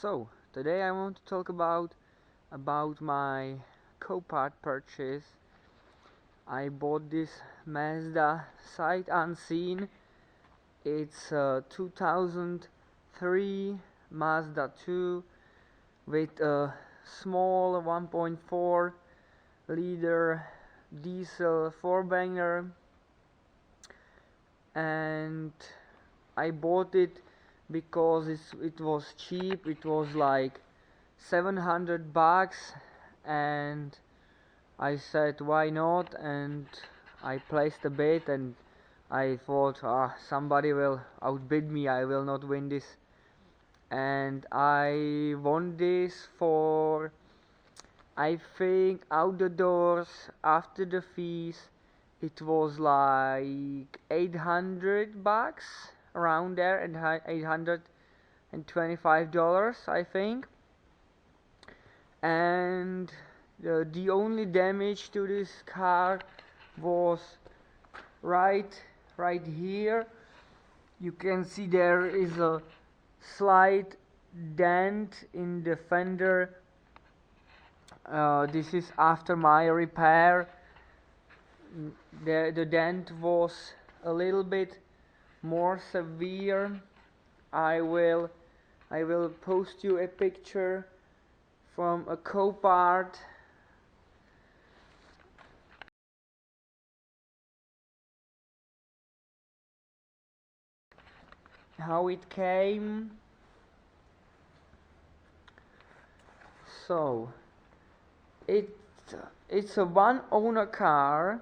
So today I want to talk about my Copart purchase. I bought this Mazda sight unseen. It's a 2003 Mazda 2 with a small 1.4 liter diesel 4-banger, and I bought it because it was cheap. It was like $700, and I said why not, and I placed a bet, and I thought somebody will outbid me, I will not win this, and I won this for, I think, out the doors after the fees it was like $800, around there, and $825, I think. And the only damage to this car was right here. You can see there is a slight dent in the fender. This is after my repair. The dent was a little bit more severe. I will post you a picture from a Copart. How it came. So it's a one owner car.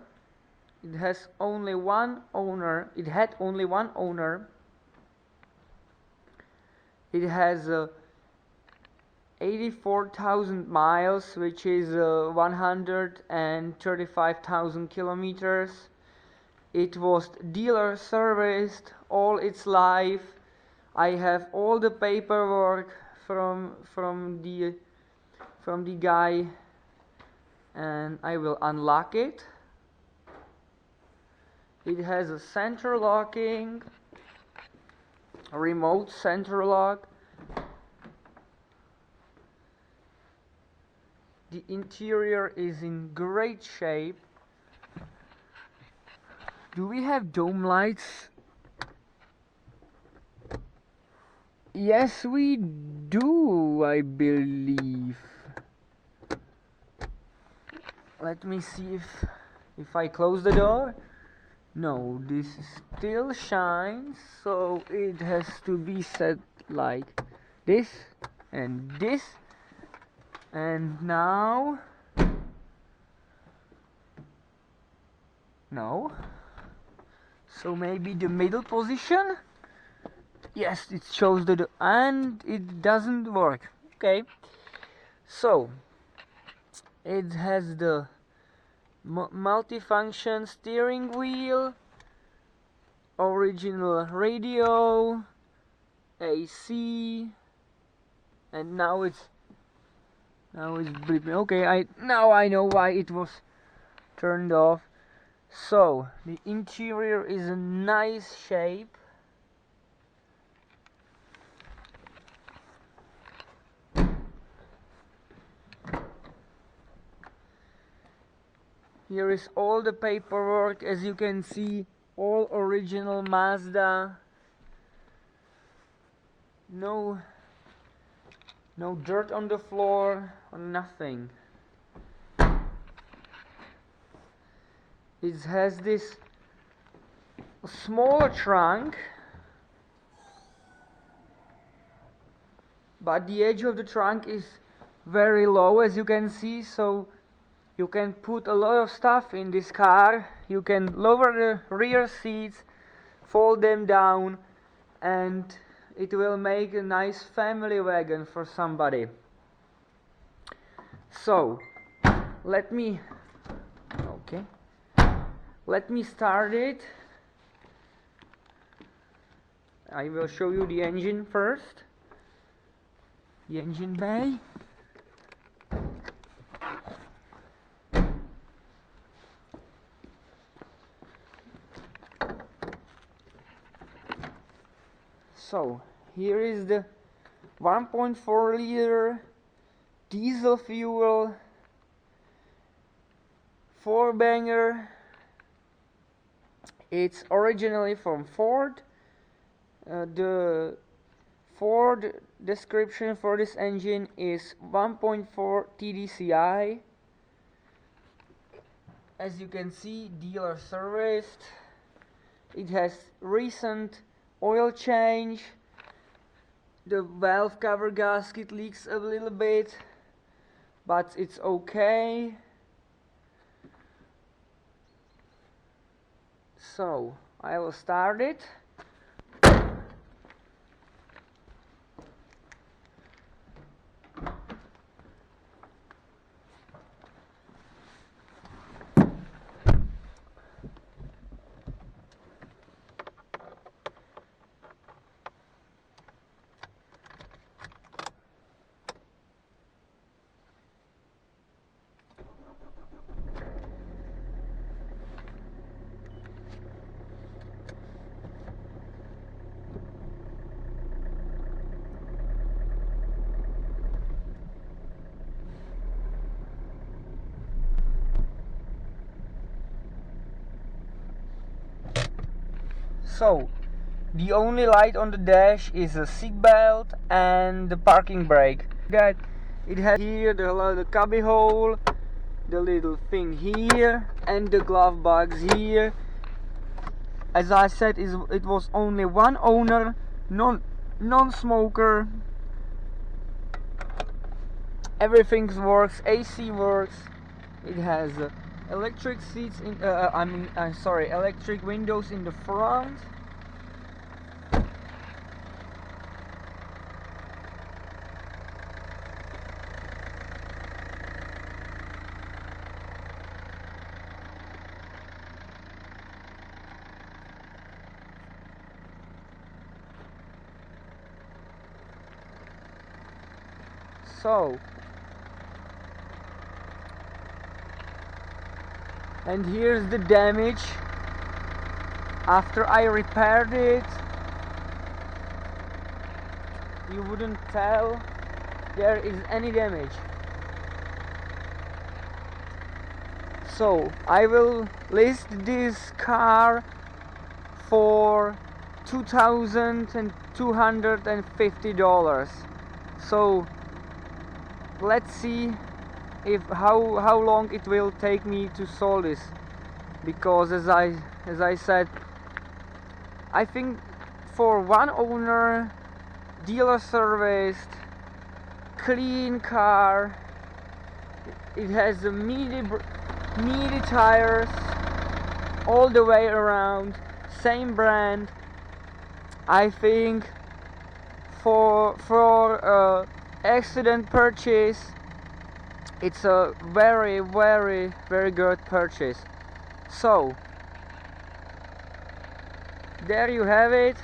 It has only one owner. It had only one owner. It has 84,000 miles, which is 135,000 kilometers. It was dealer serviced all its life. I have all the paperwork from the guy, and I will unlock it. It has a center locking, a remote center lock. The interior is in great shape. Do we have dome lights? Yes, we do, I believe. Let me see if I close the door. No, this still shines, so it has to be set like this and this. And now, no. So maybe the middle position? Yes, it shows and it doesn't work. Okay. So it has the multifunction steering wheel, original radio, AC, and now it's bleeping. Okay, now I know why it was turned off. So the interior is a nice shape. Here is all the paperwork, as you can see, all original Mazda. No dirt on the floor, or nothing. It has this smaller trunk, but the edge of the trunk is very low, as you can see, so you can put a lot of stuff in this car. You can lower the rear seats, fold them down, and it will make a nice family wagon for somebody. So let me start it. I will show you the engine first. The engine bay. So here is the 1.4 liter diesel fuel 4-banger. It's originally from Ford. The Ford description for this engine is 1.4 TDCI. As you can see, dealer serviced. It has recent oil change. The valve cover gasket leaks a little bit, but it's okay. So I will start it. So, the only light on the dash is a seat belt and the parking brake. That it has here the cubby hole, the little thing here, and the glove box here. As I said, it was only one owner, non-smoker. Everything works, AC works. It has electric seats in electric windows in the front. So, and here's the damage after I repaired it. You wouldn't tell there is any damage. So I will list this car for $2,250. So let's see if how long it will take me to solve this, because as I said, I think for one owner, dealer serviced, clean car, it has a meaty tires all the way around, same brand. I think for accident purchase, it's a very good purchase. So there you have it.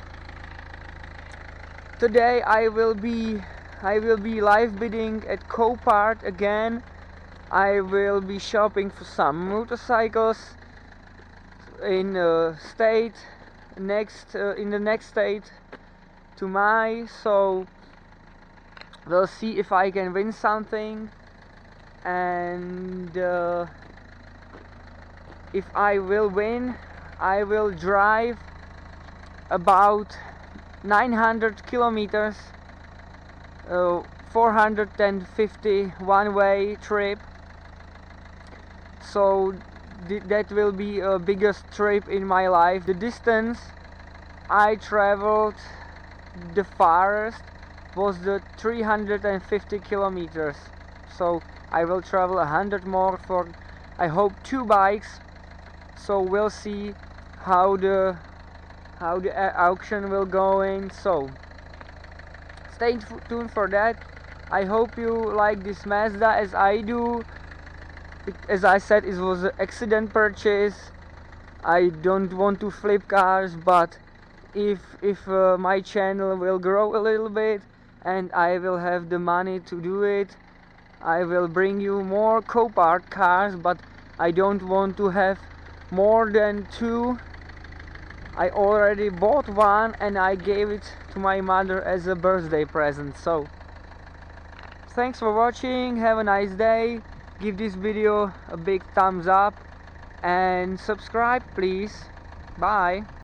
Today I will be live bidding at Copart again. I will be shopping for some motorcycles in the next state to my. So we'll see if I can win something, and if I will win, I will drive about 900 kilometers, 450 one-way trip. So that will be a biggest trip in my life. The distance I traveled the farthest was the 350 kilometers. So I will travel 100 more for, I hope, 2 bikes. So we'll see how the auction will go in. So stay tuned for that. I hope you like this Mazda as I do. As I said, it was an accident purchase. I don't want to flip cars, but if my channel will grow a little bit and I will have the money to do it, I will bring you more Copart cars, but I don't want to have more than 2 I already bought one and I gave it to my mother as a birthday present. So thanks for watching, have a nice day, give this video a big thumbs up and subscribe please. Bye.